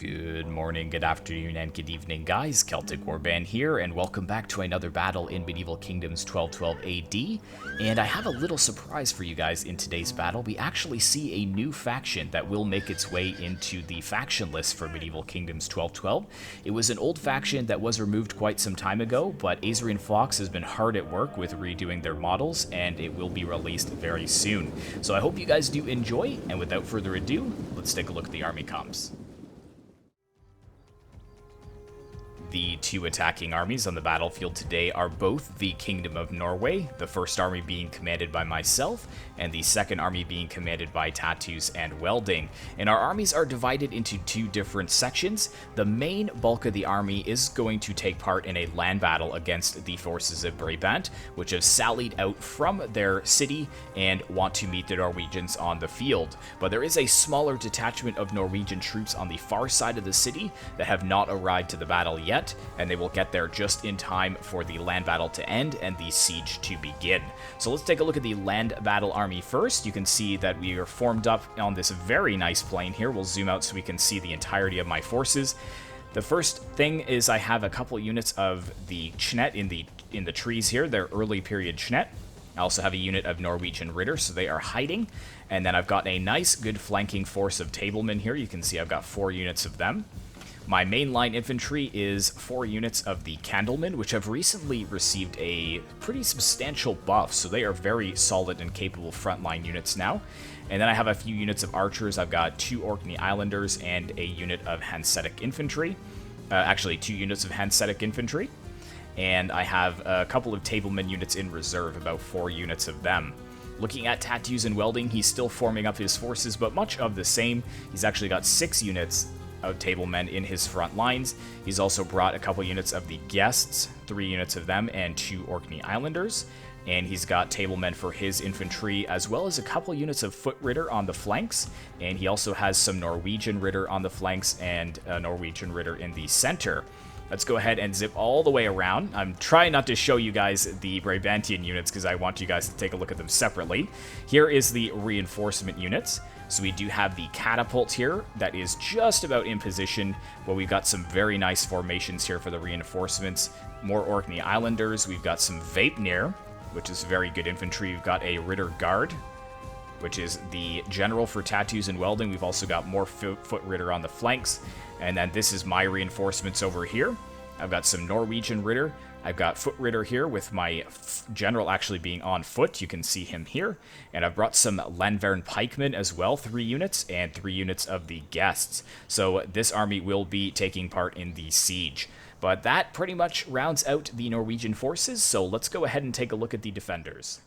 Good morning, good afternoon, and good evening, guys. Celtic Warband here, and welcome back to another battle in Medieval Kingdoms 1212 AD. And I have a little surprise for you guys in today's battle. We actually see a new faction that will make its way into the faction list for Medieval Kingdoms 1212. It was an old faction that was removed quite some time ago, but Azrien Fox has been hard at work with redoing their models, and it will be released very soon. So I hope you guys do enjoy, and without further ado, let's take a look at the army comps. The two attacking armies on the battlefield today are both the Kingdom of Norway, the first army being commanded by myself, and the second army being commanded by Tattoos and Welding. And our armies are divided into two different sections. The main bulk of the army is going to take part in a land battle against the forces of Brabant, which have sallied out from their city and want to meet the Norwegians on the field. But there is a smaller detachment of Norwegian troops on the far side of the city that have not arrived to the battle yet, and they will get there just in time for the land battle to end and the siege to begin. So let's take a look at the land battle army first. You can see that we are formed up on this very nice plain here. We'll zoom out so we can see the entirety of my forces. The first thing is I have a couple units of the Chnet in the trees here. They're early period Chnet. I also have a unit of Norwegian Ritter, so they are hiding. And then I've got a nice good flanking force of Tablemen here. You can see I've got 4 units of them. My mainline infantry is 4 units of the Candlemen, which have recently received a pretty substantial buff, so they are very solid and capable frontline units now. And then I have a few units of archers. I've got 2 Orkney Islanders and a unit of Hanseatic infantry. Actually, 2 units of Hanseatic infantry. And I have a couple of Tablemen units in reserve, about 4 units of them. Looking at Tattoos and Welding, he's still forming up his forces, but much of the same. He's actually got 6 units of Tablemen in his front lines. He's also brought a couple units of the Guests, 3 units of them, and 2 Orkney Islanders. And he's got Tablemen for his infantry, as well as a couple units of Foot Ritter on the flanks. And he also has some Norwegian Ritter on the flanks and a Norwegian Ritter in the center. Let's go ahead and zip all the way around. I'm trying not to show you guys the Brabantian units because I want you guys to take a look at them separately. Here is the reinforcement units. So we do have the catapult here that is just about in position, but we've got some very nice formations here for the reinforcements. More Orkney Islanders. We've got some Vapnir, which is very good infantry. We've got a Ritter Guard, which is the general for Tattoos and Welding. We've also got more Foot Ritter on the flanks. And then this is my reinforcements over here. I've got some Norwegian Ritter. I've got Foot Ritter here with my general actually being on foot. You can see him here. And I've brought some Landvern Pikemen as well, 3 units, and 3 units of the Guests. So this army will be taking part in the siege. But that pretty much rounds out the Norwegian forces, so let's go ahead and take a look at the defenders.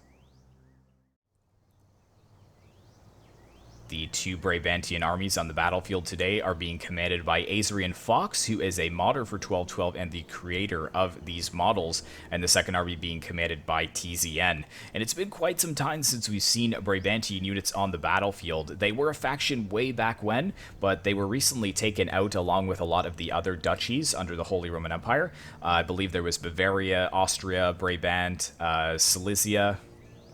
The 2 Brabantian armies on the battlefield today are being commanded by Azrien Fox, who is a modder for 1212 and the creator of these models, and the second army being commanded by TZN. And it's been quite some time since we've seen Brabantian units on the battlefield. They were a faction way back when, but they were recently taken out along with a lot of the other duchies under the Holy Roman Empire. I believe there was Bavaria, Austria, Brabant, Silesia,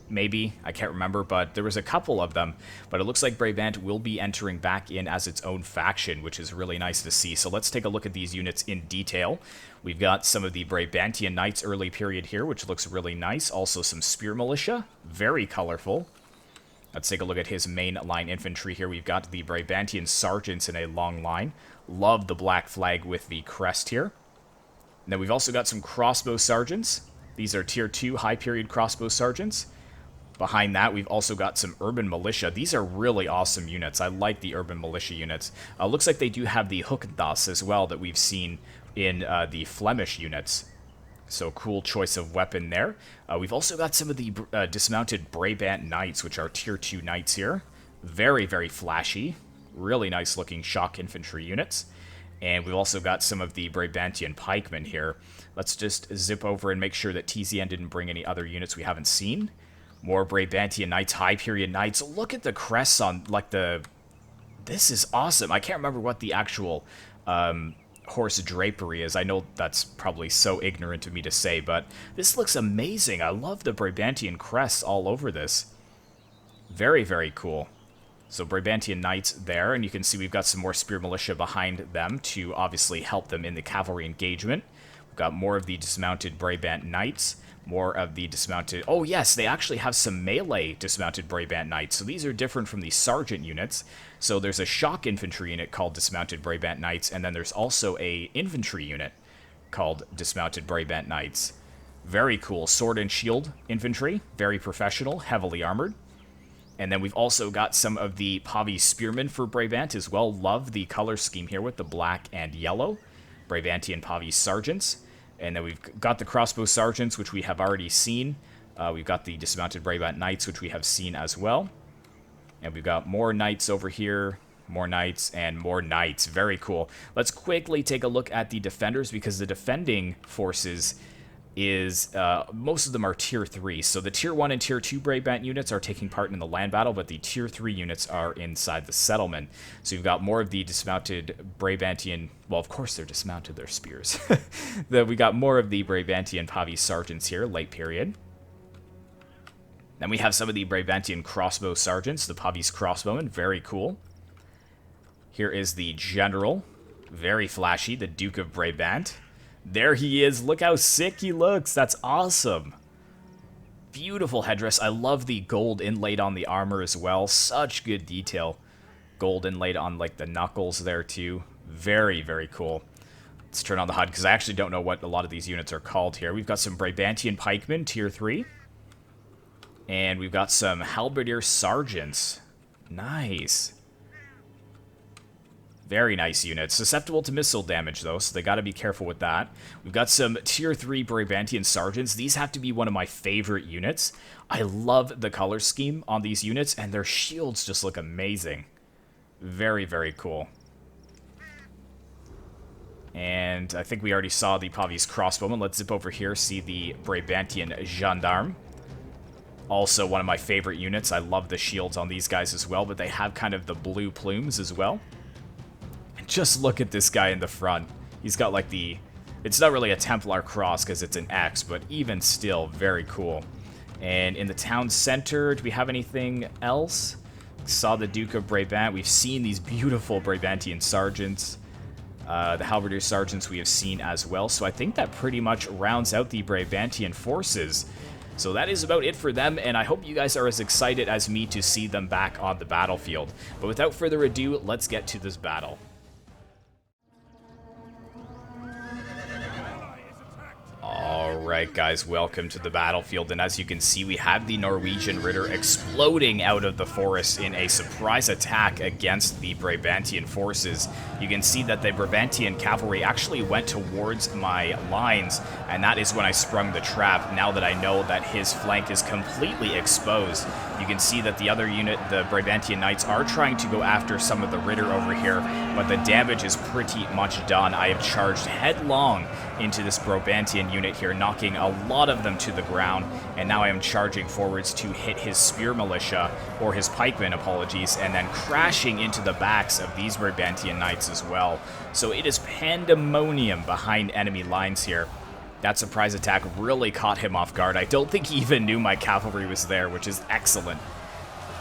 maybe, I can't remember, but there was a couple of them. But it looks like Brabant will be entering back in as its own faction, which is really nice to see. So let's take a look at these units in detail. We've got some of the Brabantian Knights early period here, which looks really nice. Also some Spear Militia, very colorful. Let's take a look at his main line infantry here. We've got the Brabantian Sergeants in a long line. Love the black flag with the crest here. And then we've also got some Crossbow Sergeants. These are Tier 2 high period Crossbow Sergeants. Behind that, we've also got some Urban Militia. These are really awesome units. I like the Urban Militia units. Looks like they do have the Hookdas as well that we've seen in the Flemish units. So cool choice of weapon there. We've also got some of the dismounted Brabant Knights, which are Tier 2 Knights here. Very, very flashy. Really nice looking shock infantry units. And we've also got some of the Brabantian Pikemen here. Let's just zip over and make sure that TZN didn't bring any other units we haven't seen. More Brabantian Knights, high period Knights. Look at the crests on, like, this is awesome. I can't remember what the actual horse drapery is. I know that's probably so ignorant of me to say, but this looks amazing. I love the Brabantian crests all over this. Very, very cool. So Brabantian Knights there, and you can see we've got some more Spear Militia behind them to obviously help them in the cavalry engagement. We've got more of the dismounted Brabant Knights, more of the dismounted... Oh yes, they actually have some melee dismounted Brabant Knights, so these are different from the sergeant units. So there's a shock infantry unit called dismounted Brabant Knights, and then there's also a infantry unit called dismounted Brabant Knights. Very cool. Sword and shield infantry, very professional, heavily armored. And then we've also got some of the Pavie Spearmen for Brabant as well. Love the color scheme here with the black and yellow. Brabantian Pavie Sergeants. And then we've got the Crossbow Sergeants, which we have already seen. We've got the Dismounted Brabant Knights, which we have seen as well. And we've got more Knights over here. More Knights and more Knights. Very cool. Let's quickly take a look at the Defenders, because the defending forces is, most of them are Tier 3. So the Tier 1 and Tier 2 Brabant units are taking part in the land battle, but the Tier 3 units are inside the settlement. So you've got more of the dismounted Brabantian... Well, of course they're dismounted, they're spears. We got more of the Brabantian Pavie Sergeants here, late period. Then we have some of the Brabantian Crossbow Sergeants, the Pavie's Crossbowmen, very cool. Here is the General, very flashy, the Duke of Brabant. There he is. Look how sick he looks. That's awesome. Beautiful headdress. I love the gold inlaid on the armor as well. Such good detail. Gold inlaid on like the knuckles there too. Very, very cool. Let's turn on the HUD because I actually don't know what a lot of these units are called here. We've got some Brabantian pikemen, Tier 3. And we've got some Halberdier Sergeants. Nice. Very nice units. Susceptible to missile damage, though, so they got to be careful with that. We've got some Tier 3 Brabantian Sergeants. These have to be one of my favorite units. I love the color scheme on these units, and their shields just look amazing. Very, very cool. And I think we already saw the Pavie's Crossbowman. Let's zip over here, see the Brabantian Gendarme. Also one of my favorite units. I love the shields on these guys as well, but they have kind of the blue plumes as well. Just look at this guy in the front. He's got like the... It's not really a Templar cross because it's an X, but even still, very cool. And in the town center, do we have anything else? Saw the Duke of Brabant. We've seen these beautiful Brabantian Sergeants. The Halberdier Sergeants we have seen as well. So I think that pretty much rounds out the Brabantian forces. So that is about it for them, and I hope you guys are as excited as me to see them back on the battlefield. But without further ado, let's get to this battle. Alright guys, welcome to the battlefield, and as you can see we have the Norwegian Ritter exploding out of the forest in a surprise attack against the Brabantian forces. You can see that the Brabantian cavalry actually went towards my lines, and that is when I sprung the trap, now that I know that his flank is completely exposed. You can see that the other unit, the Brabantian Knights, are trying to go after some of the Ritter over here, but the damage is pretty much done. I have charged headlong into this Brabantian unit here, knocking a lot of them to the ground, and now I am charging forwards to hit his spear militia, or his pikemen, apologies, and then crashing into the backs of these Brabantian Knights as well. So it is pandemonium behind enemy lines here. That surprise attack really caught him off guard. I don't think he even knew my cavalry was there, which is excellent.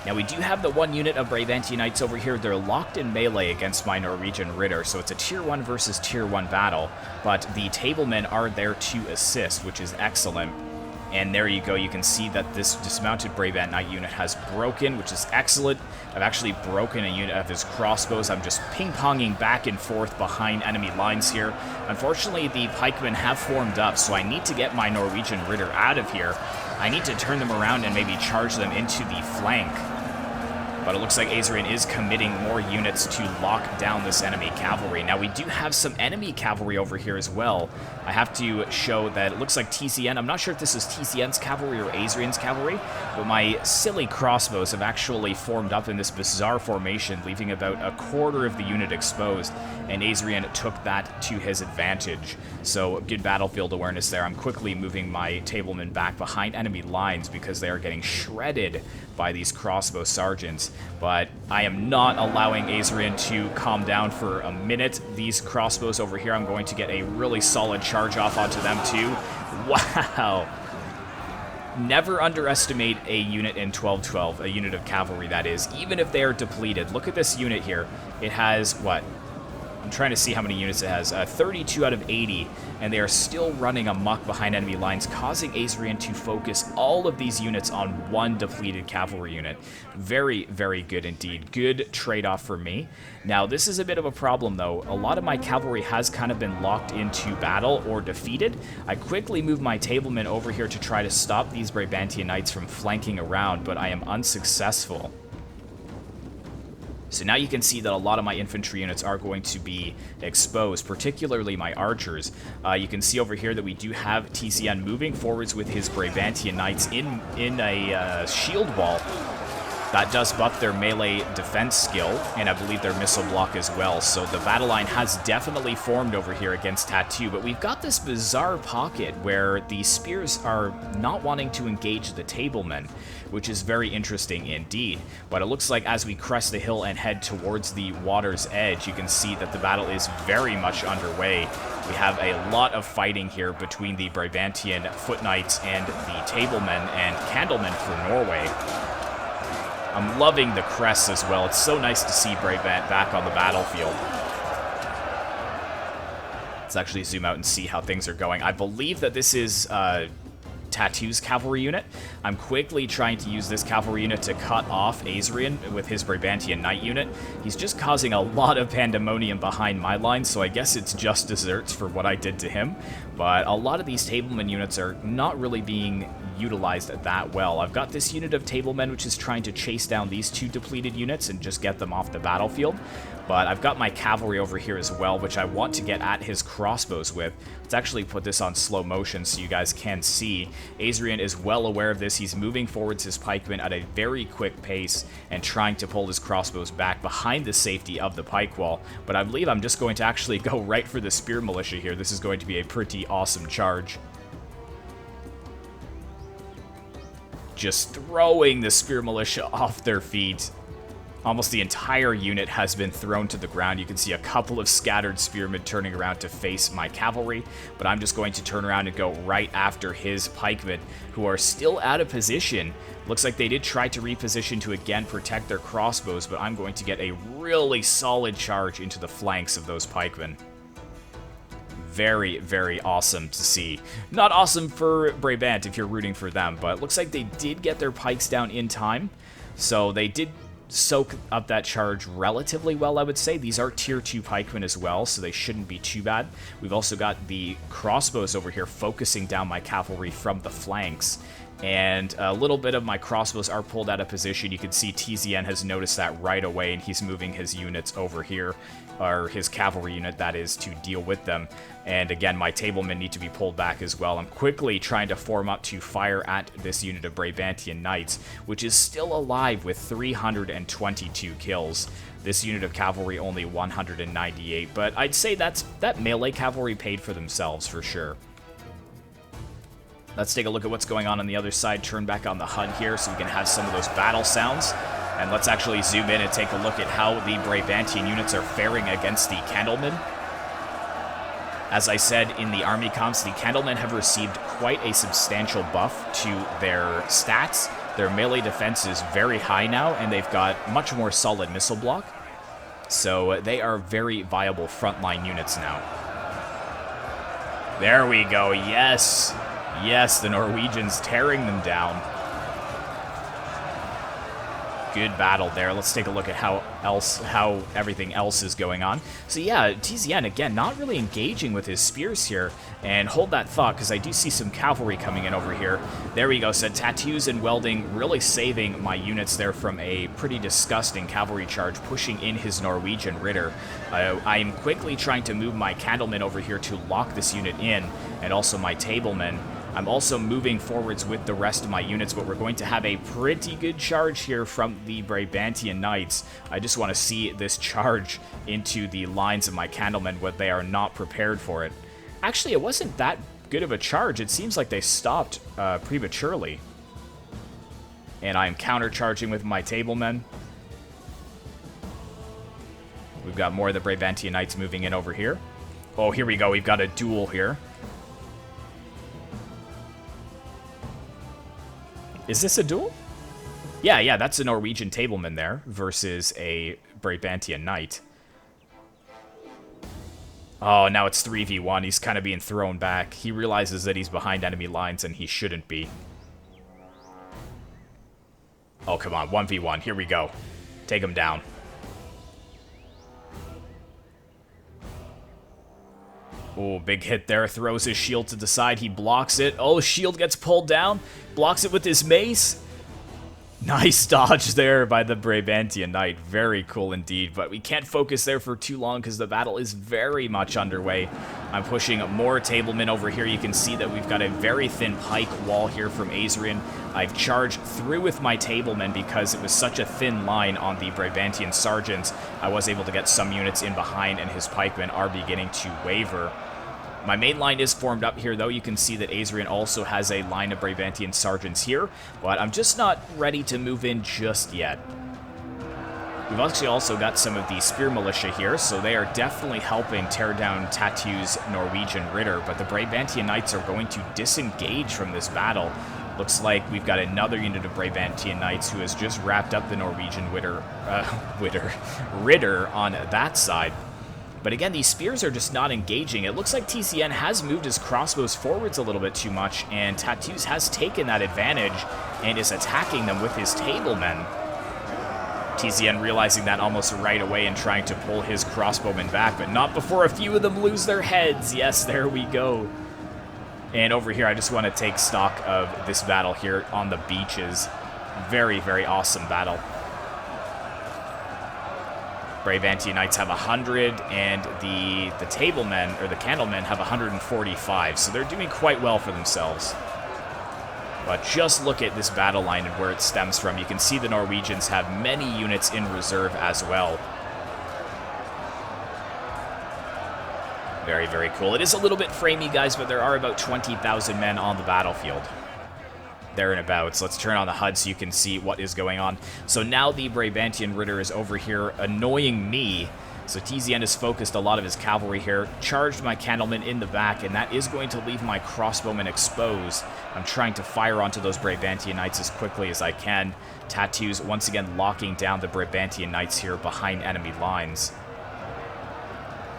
Now we do have the one unit of Brabantian Knights over here. They're locked in melee against my Norwegian Ritter, so it's a Tier 1 versus Tier 1 battle, but the tablemen are there to assist, which is excellent. And there you go, you can see that this dismounted Brabant Knight unit has broken, which is excellent. I've actually broken a unit of his crossbows. I'm just ping-ponging back and forth behind enemy lines here. Unfortunately, the pikemen have formed up, so I need to get my Norwegian Ritter out of here. I need to turn them around and maybe charge them into the flank. But it looks like Azrien is committing more units to lock down this enemy cavalry. Now, we do have some enemy cavalry over here as well. I have to show that it looks like TCN. I'm not sure if this is TCN's cavalry or Azrien's cavalry, but my silly crossbows have actually formed up in this bizarre formation, leaving about a quarter of the unit exposed, and Azrien took that to his advantage. So, good battlefield awareness there. I'm quickly moving my tablemen back behind enemy lines because they are getting shredded by these crossbow sergeants. But I am not allowing Azrien to calm down for a minute. These crossbows over here, I'm going to get a really solid charge off onto them too. Wow. Never underestimate a unit in 1212, a unit of cavalry that is, even if they are depleted. Look at this unit here. It has, what? I'm trying to see how many units it has. 32 out of 80, and they are still running amok behind enemy lines, causing Azrien to focus all of these units on one depleted cavalry unit. Very, very good indeed. Good trade-off for me. Now, this is a bit of a problem, though. A lot of my cavalry has kind of been locked into battle or defeated. I quickly move my tablemen over here to try to stop these Brabantian knights from flanking around, but I am unsuccessful. So now you can see that a lot of my infantry units are going to be exposed, particularly my archers. You can see over here that we do have TCN moving forwards with his Brabantian knights in a shield wall. That does buff their melee defense skill, and I believe their missile block as well. So the battle line has definitely formed over here against Tattoo, but we've got this bizarre pocket where the spears are not wanting to engage the tablemen, which is very interesting indeed. But it looks like as we crest the hill and head towards the water's edge, you can see that the battle is very much underway. We have a lot of fighting here between the Brabantian foot knights and the tablemen and candlemen for Norway. I'm loving the crests as well. It's so nice to see Brabant back on the battlefield. Let's actually zoom out and see how things are going. I believe that this is Tattoo's cavalry unit. I'm quickly trying to use this cavalry unit to cut off Azrien with his Brabantian knight unit. He's just causing a lot of pandemonium behind my line, so I guess it's just desserts for what I did to him. But a lot of these tableman units are not really being utilized that well. I've got this unit of tablemen which is trying to chase down these two depleted units and just get them off the battlefield. But I've got my cavalry over here as well, which I want to get at his crossbows with. Let's actually put this on slow motion so you guys can see. Azrien is well aware of this. He's moving forwards his pikemen at a very quick pace and trying to pull his crossbows back behind the safety of the pike wall. But I believe I'm just going to actually go right for the spear militia here. This is going to be a pretty awesome charge. Just throwing the spear militia off their feet. Almost the entire unit has been thrown to the ground. You can see a couple of scattered spearmen turning around to face my cavalry, but I'm just going to turn around and go right after his pikemen, who are still out of position. Looks like they did try to reposition to again protect their crossbows, but I'm going to get a really solid charge into the flanks of those pikemen. Very, very awesome to see. Not awesome for Brabant if you're rooting for them, but it looks like they did get their pikes down in time, so they did soak up that charge relatively well, I would say. These are tier 2 pikemen as well, so they shouldn't be too bad. We've also got the crossbows over here focusing down my cavalry from the flanks, and a little bit of my crossbows are pulled out of position. You can see TZN has noticed that right away, and he's moving his units over here, or his cavalry unit, that is, to deal with them. And again, my tablemen need to be pulled back as well. I'm quickly trying to form up to fire at this unit of Brabantian knights, which is still alive with 322 kills. This unit of cavalry only 198, but I'd say that melee cavalry paid for themselves for sure. Let's take a look at what's going on the other side, turn back on the HUD here so we can have some of those battle sounds. And let's actually zoom in and take a look at how the Brabantian units are faring against the Candlemen. As I said in the army comps, the Candlemen have received quite a substantial buff to their stats. Their melee defense is very high now, and they've got much more solid missile block. So they are very viable frontline units now. There we go, yes! Yes, the Norwegians tearing them down. Good battle there. Let's take a look at how everything else is going on. So yeah, TZN, again, not really engaging with his spears here. And hold that thought, because I do see some cavalry coming in over here. There we go. So Tattoos and Welding really saving my units there from a pretty disgusting cavalry charge, pushing in his Norwegian Ritter. I am quickly trying to move my Candlemen over here to lock this unit in, and also my Tablemen. I'm also moving forwards with the rest of my units, but we're going to have a pretty good charge here from the Brabantian Knights. I just want to see this charge into the lines of my Candlemen, but they are not prepared for it. Actually, it wasn't that good of a charge. It seems like they stopped prematurely. And I'm counter-charging with my Tablemen. We've got more of the Brabantian Knights moving in over here. Oh, here we go. We've got a duel here. Is this a duel? Yeah, that's a Norwegian tableman there versus a Brabantian knight. Oh, now it's 3v1. He's kind of being thrown back. He realizes that he's behind enemy lines and he shouldn't be. Oh, come on. 1v1. Here we go. Take him down. Oh, big hit there. Throws his shield to the side. He blocks it. Oh, shield gets pulled down. Blocks it with his mace. Nice dodge there by the Brabantian knight. Very cool indeed, but we can't focus there for too long because the battle is very much underway. I'm pushing more tablemen over here. You can see that we've got a very thin pike wall here from Azrien. I've charged through with my tablemen because it was such a thin line on the Brabantian sergeants. I was able to get some units in behind, and his pikemen are beginning to waver. My main line is formed up here, though. You can see that Azrien also has a line of Brabantian sergeants here, but I'm just not ready to move in just yet. We've actually also got some of the spear militia here, so they are definitely helping tear down Tattoo's Norwegian Ritter, but the Brabantian Knights are going to disengage from this battle. Looks like we've got another unit of Brabantian Knights who has just wrapped up the Norwegian Ritter on that side. But again, these spears are just not engaging. It looks like TCN has moved his crossbows forwards a little bit too much, and Tattoos has taken that advantage and is attacking them with his tablemen. TCN realizing that almost right away and trying to pull his crossbowmen back, but not before a few of them lose their heads. Yes, there we go. And over here, I just want to take stock of this battle here on the beaches. Very, very awesome battle. Brabantian Knights have 100, and the tablemen, or the candlemen, have 145, so they're doing quite well for themselves. But just look at this battle line and where it stems from. You can see the Norwegians have many units in reserve as well. Very, very cool. It is a little bit framey, guys, but there are about 20,000 men on the battlefield. There and about. So let's turn on the HUD so you can see what is going on. So now the Brabantian Ritter is over here annoying me. So TZN has focused a lot of his cavalry here, charged my candlemen in the back, and that is going to leave my crossbowmen exposed. I'm trying to fire onto those Brabantian Knights as quickly as I can. Tattoos once again locking down the Brabantian Knights here behind enemy lines.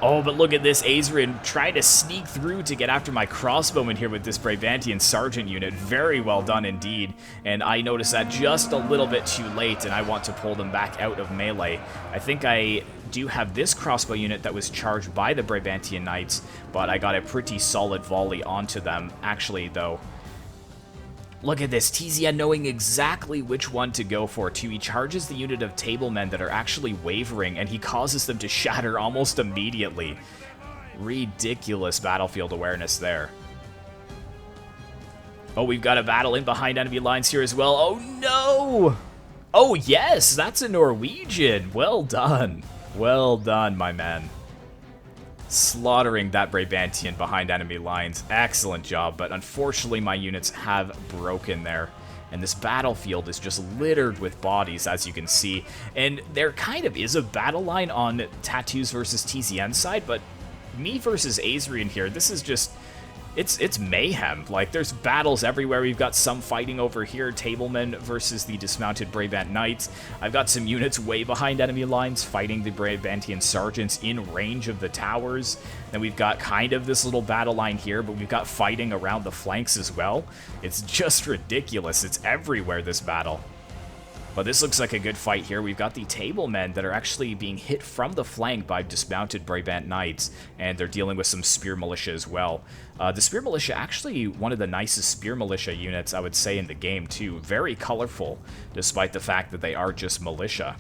Oh, but look at this. Azrien trying to sneak through to get after my crossbowman here with this Brabantian sergeant unit. Very well done indeed. And I noticed that just a little bit too late, and I want to pull them back out of melee. I think I do have this crossbow unit that was charged by the Brabantian Knights, but I got a pretty solid volley onto them. Actually, though, look at this, TZN knowing exactly which one to go for, too. He charges the unit of tablemen that are actually wavering, and he causes them to shatter almost immediately. Ridiculous battlefield awareness there. Oh, we've got a battle in behind enemy lines here as well. Oh, no! Oh, yes, that's a Norwegian. Well done. Well done, my man. Slaughtering that Brabantian behind enemy lines. Excellent job, but unfortunately my units have broken there. And this battlefield is just littered with bodies, as you can see. And there kind of is a battle line on Tattoos versus TZN side, but me versus Azrien here, this is just... It's mayhem. Like, there's battles everywhere. We've got some fighting over here. Tablemen versus the dismounted Brabant Knights. I've got some units way behind enemy lines fighting the Brabantian sergeants in range of the towers. Then we've got kind of this little battle line here, but we've got fighting around the flanks as well. It's just ridiculous. It's everywhere, this battle. But this looks like a good fight here. We've got the tablemen that are actually being hit from the flank by dismounted Brabant Knights, and they're dealing with some spear militia as well. The spear militia, actually one of the nicest spear militia units, I would say, in the game, too. Very colorful, despite the fact that they are just militia.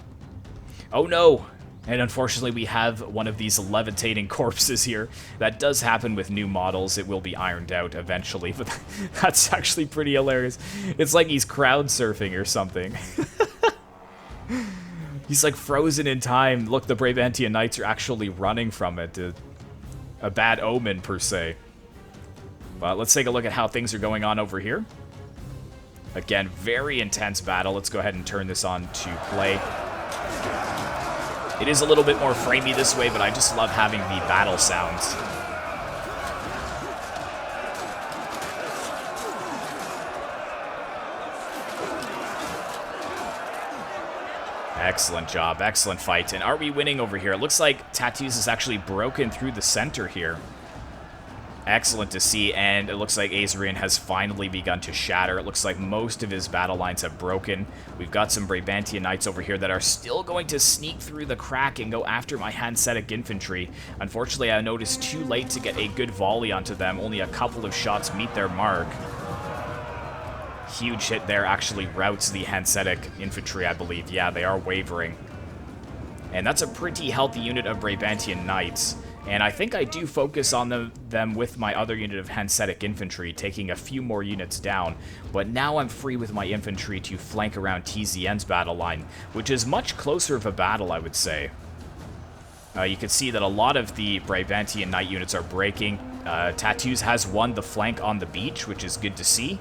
Oh, no! And unfortunately, we have one of these levitating corpses here. That does happen with new models. It will be ironed out eventually, but that's actually pretty hilarious. It's like he's crowd surfing or something. He's like frozen in time. Look, the Brabantian Knights are actually running from it. A bad omen, per se. But let's take a look at how things are going on over here. Again, very intense battle. Let's go ahead and turn this on to play. It is a little bit more framey this way, but I just love having the battle sounds. Excellent job. Excellent fight. And are we winning over here? It looks like Tattoos is actually broken through the center here. Excellent to see, and it looks like Azrien has finally begun to shatter. It looks like most of his battle lines have broken. We've got some Brabantian Knights over here that are still going to sneak through the crack and go after my Hanseatic infantry. Unfortunately, I noticed too late to get a good volley onto them. Only a couple of shots meet their mark. Huge hit there actually routs the Hanseatic infantry, I believe. Yeah, they are wavering. And that's a pretty healthy unit of Brabantian Knights. And I think I do focus on them with my other unit of Hanseatic infantry, taking a few more units down. But now I'm free with my infantry to flank around TZN's battle line, which is much closer of a battle, I would say. You can see that a lot of the Brabantian Knight units are breaking. Tattoos has won the flank on the beach, which is good to see.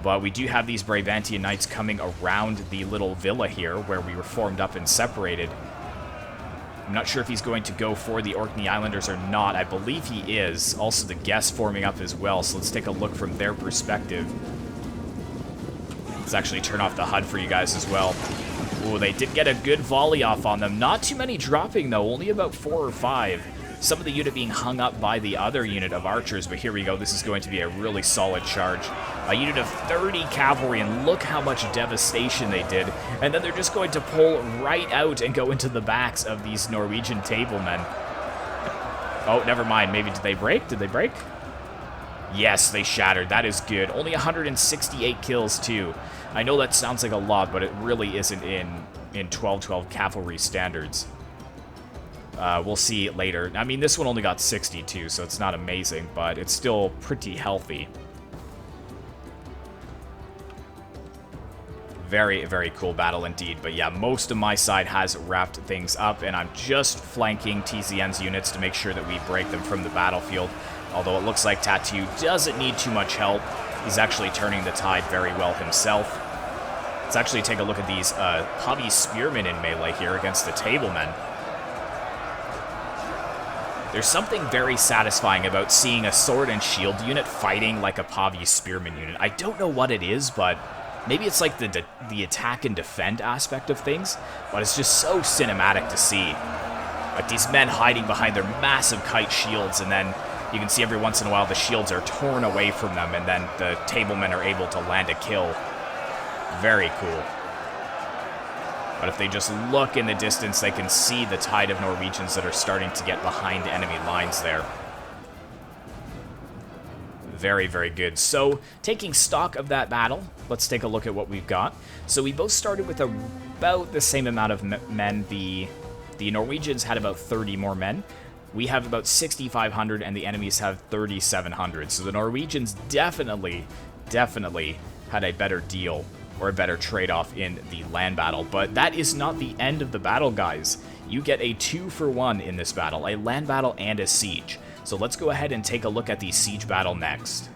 But we do have these Brabantian Knights coming around the little villa here, where we were formed up and separated. I'm not sure if he's going to go for the Orkney Islanders or not. I believe he is. Also, the guests forming up as well, so let's take a look from their perspective. Let's actually turn off the HUD for you guys as well. Ooh, they did get a good volley off on them. Not too many dropping, though. Only about 4 or 5. Some of the unit being hung up by the other unit of archers, but here we go. This is going to be a really solid charge. A unit of 30 cavalry, and look how much devastation they did. And then they're just going to pull right out and go into the backs of these Norwegian tablemen. Oh, never mind. Maybe did they break? Did they break? Yes, they shattered. That is good. Only 168 kills, too. I know that sounds like a lot, but it really isn't in 1212 cavalry standards. We'll see later. I mean, this one only got 62, so it's not amazing, but it's still pretty healthy. Very, very cool battle indeed. But yeah, most of my side has wrapped things up, and I'm just flanking TZN's units to make sure that we break them from the battlefield. Although it looks like Tattoo doesn't need too much help. He's actually turning the tide very well himself. Let's actually take a look at these Pavy Spearmen in melee here against the Tablemen. There's something very satisfying about seeing a sword and shield unit fighting like a Pavy Spearman unit. I don't know what it is, but maybe it's like the attack and defend aspect of things, but it's just so cinematic to see. Like these men hiding behind their massive kite shields, and then you can see every once in a while the shields are torn away from them, and then the Tablemen are able to land a kill. Very cool. But if they just look in the distance, they can see the tide of Norwegians that are starting to get behind enemy lines there. Very, very good. So, taking stock of that battle, let's take a look at what we've got. So we both started with about the same amount of men. The Norwegians had about 30 more men. We have about 6,500, and the enemies have 3,700. So the Norwegians definitely had a better deal, or a better trade-off in the land battle. But that is not the end of the battle, guys. You get a 2-for-1 in this battle, a land battle and a siege. So let's go ahead and take a look at the siege battle next.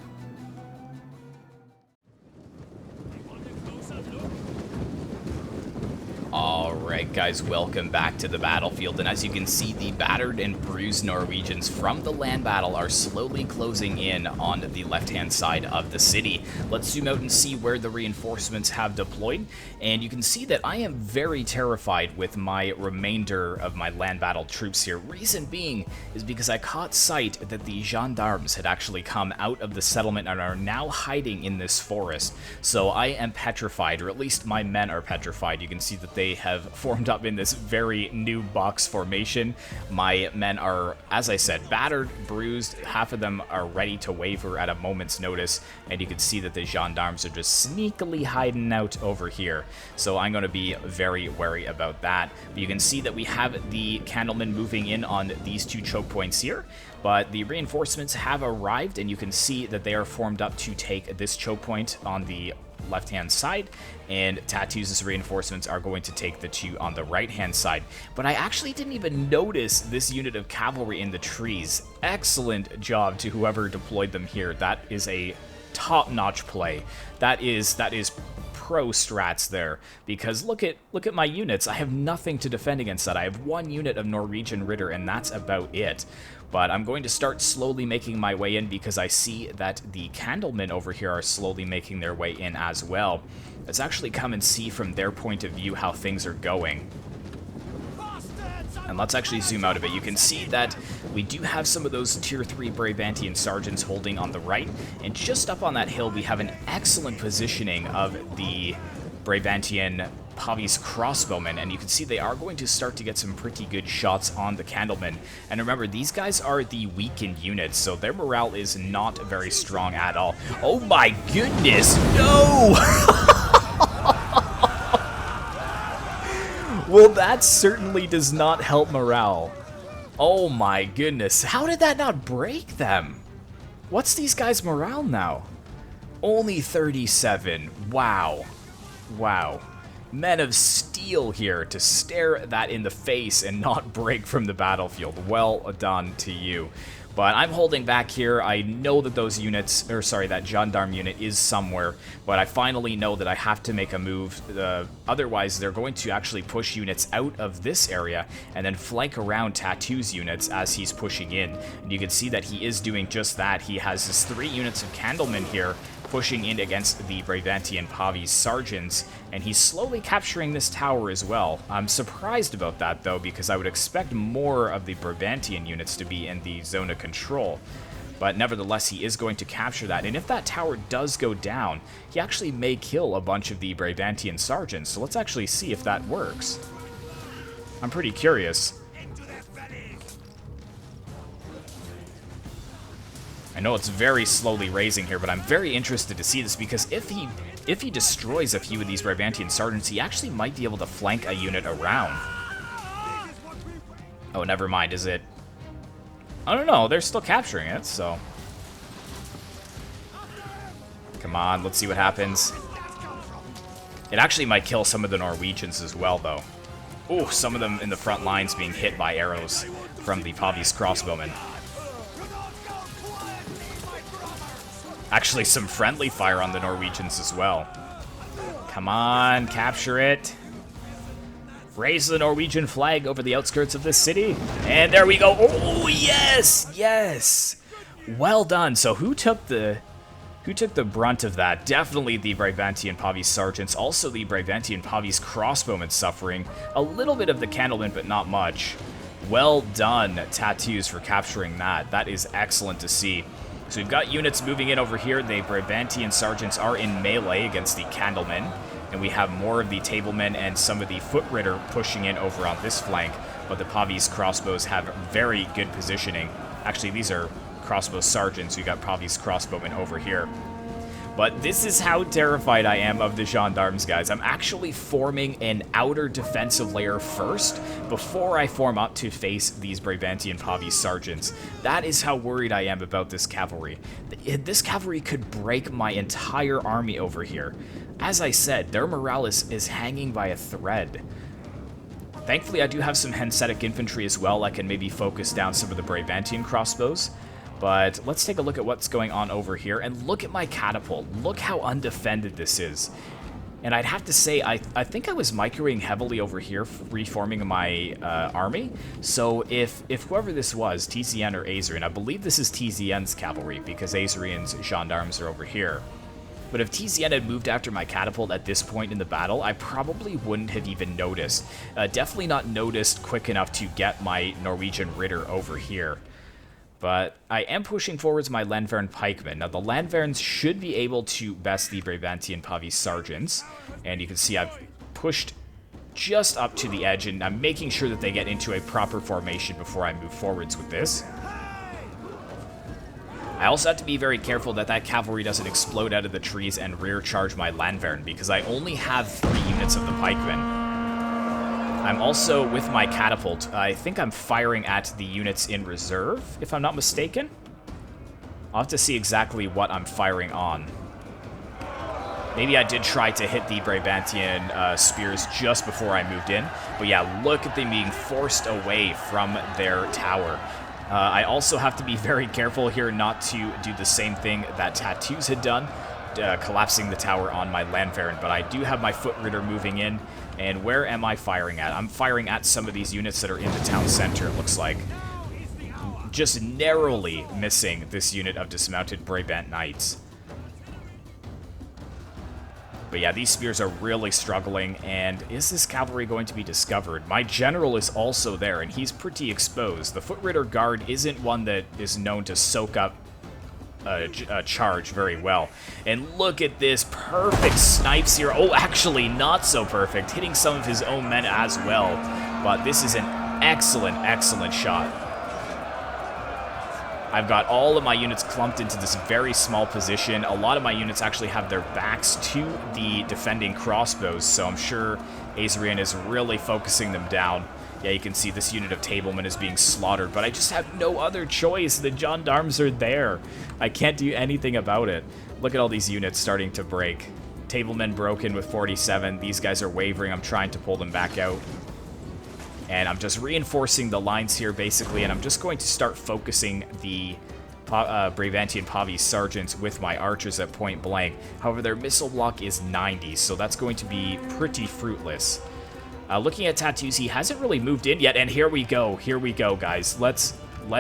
Alright guys, welcome back to the battlefield, and as you can see, the battered and bruised Norwegians from the land battle are slowly closing in on the left-hand side of the city. Let's zoom out and see where the reinforcements have deployed, and you can see that I am very terrified with my remainder of my land battle troops here. Reason being is because I caught sight that the gendarmes had actually come out of the settlement and are now hiding in this forest. So I am petrified, or at least my men are petrified. You can see that they have formed up in this very new box formation. My men are, as I said, battered, bruised. Half of them are ready to waver at a moment's notice, and you can see that the gendarmes are just sneakily hiding out over here. So I'm going to be very wary about that. But you can see that we have the Candlemen moving in on these two choke points here, but the reinforcements have arrived, and you can see that they are formed up to take this choke point on the left-hand side, and Tattoos' reinforcements are going to take the two on the right-hand side. But I actually didn't even notice this unit of cavalry in the trees. Excellent job to whoever deployed them here. That is a top-notch play. That is pro strats there, because look at my units. I have nothing to defend against that. I have one unit of Norwegian Ritter, and that's about it. But I'm going to start slowly making my way in because I see that the Candlemen over here are slowly making their way in as well. Let's actually come and see from their point of view how things are going. And let's actually zoom out a bit. You can see that we do have some of those Tier 3 Brabantian Sergeants holding on the right. And just up on that hill, we have an excellent positioning of the Brabantian Pavis crossbowmen, and you can see they are going to start to get some pretty good shots on the Candlemen. And remember, these guys are the weakened units, so their morale is not very strong at all. Oh my goodness, no! Well, that certainly does not help morale. Oh my goodness, how did that not break them? What's these guys' morale now? Only 37, wow. Wow. Men of steel here to stare that in the face and not break from the battlefield. Well done to you. But I'm holding back here. I know that those units, or sorry, that gendarme unit is somewhere, but I finally know that I have to make a move. Otherwise, they're going to actually push units out of this area and then flank around Tattoo's units as he's pushing in. And you can see that he is doing just that. He has his 3 units of Candlemen here pushing in against the Brabantian Pavis Sergeants, and he's slowly capturing this tower as well. I'm surprised about that, though, because I would expect more of the Brabantian units to be in the zone of control. But nevertheless, he is going to capture that, and if that tower does go down, he actually may kill a bunch of the Brabantian Sergeants, so let's actually see if that works. I'm pretty curious. I know it's very slowly raising here, but I'm very interested to see this, because if he destroys a few of these Brabantian Sergeants, he actually might be able to flank a unit around. Oh, never mind, is it? I don't know, they're still capturing it, so... Come on, let's see what happens. It actually might kill some of the Norwegians as well, though. Ooh, some of them in the front lines being hit by arrows from the Pavis crossbowmen. Actually, some friendly fire on the Norwegians as well. Come on, capture it. Raise the Norwegian flag over the outskirts of this city. And there we go. Oh, yes! Yes! Well done. So who took the brunt of that? Definitely the Brabantian Pavis Sergeants. Also the Brabantian Pavis crossbowmen suffering. A little bit of the Candlemen, but not much. Well done, Tattoos, for capturing that. That is excellent to see. So we've got units moving in over here. The Brabantian Sergeants are in melee against the Candlemen. And we have more of the Tablemen and some of the Foot Ritter pushing in over on this flank. But the Pavis crossbows have very good positioning. Actually, these are crossbow sergeants. We got Pavis crossbowmen over here. But this is how terrified I am of the gendarmes, guys. I'm actually forming an outer defensive layer first before I form up to face these Brabantian Pavis sergeants. That is how worried I am about this cavalry. This cavalry could break my entire army over here. As I said, their morale is hanging by a thread. Thankfully, I do have some Hanseatic infantry as well. I can maybe focus down some of the Brabantian crossbows. But let's take a look at what's going on over here, and look at my catapult. Look how undefended this is. And I'd have to say, I think I was microing heavily over here, reforming my army. So if whoever this was, TZN or Azrien, I believe this is TZN's cavalry, because Azrien's gendarmes are over here. But if TZN had moved after my catapult at this point in the battle, I probably wouldn't have even noticed. Definitely not noticed quick enough to get my Norwegian Ritter over here. But I am pushing forwards my Landwehren pikemen. Now, the Landwehrens should be able to best the Brabantian Pavis sergeants. And you can see I've pushed just up to the edge, and I'm making sure that they get into a proper formation before I move forwards with this. I also have to be very careful that that cavalry doesn't explode out of the trees and rear charge my Landwehren, because I only have 3 units of the pikemen. I'm also, with my catapult, I think I'm firing at the units in reserve, if I'm not mistaken. I'll have to see exactly what I'm firing on. Maybe I did try to hit the Brabantian spears just before I moved in. But yeah, look at them being forced away from their tower. I also have to be very careful here not to do the same thing that Tattoos had done. collapsing the tower on my Landwehren, but I do have my Foot Ritter moving in. And where am I firing at? I'm firing at some of these units that are in the town center, it looks like. Just narrowly missing this unit of dismounted Brabant Knights. But yeah, these spears are really struggling, and is this cavalry going to be discovered? My general is also there, and he's pretty exposed. The Foot Ritter Guard isn't one that is known to soak up a charge very well. And look at this perfect snipes here. Oh, actually not so perfect, hitting some of his own men as well. But this is an excellent, excellent shot. I've got all of my units clumped into this very small position. A lot of my units actually have their backs to the defending crossbows, so I'm sure Azrien is really focusing them down. Yeah, you can see this unit of Tablemen is being slaughtered, but I just have no other choice. The gendarmes are there. I can't do anything about it. Look at all these units starting to break. Tablemen broken with 47. These guys are wavering. I'm trying to pull them back out. And I'm just reinforcing the lines here, basically, and I'm just going to start focusing the Brabantian Pavie sergeants with my archers at point blank. However, their missile block is 90, so that's going to be pretty fruitless. Looking at Tattoos, he hasn't really moved in yet, and here we go, guys. Let's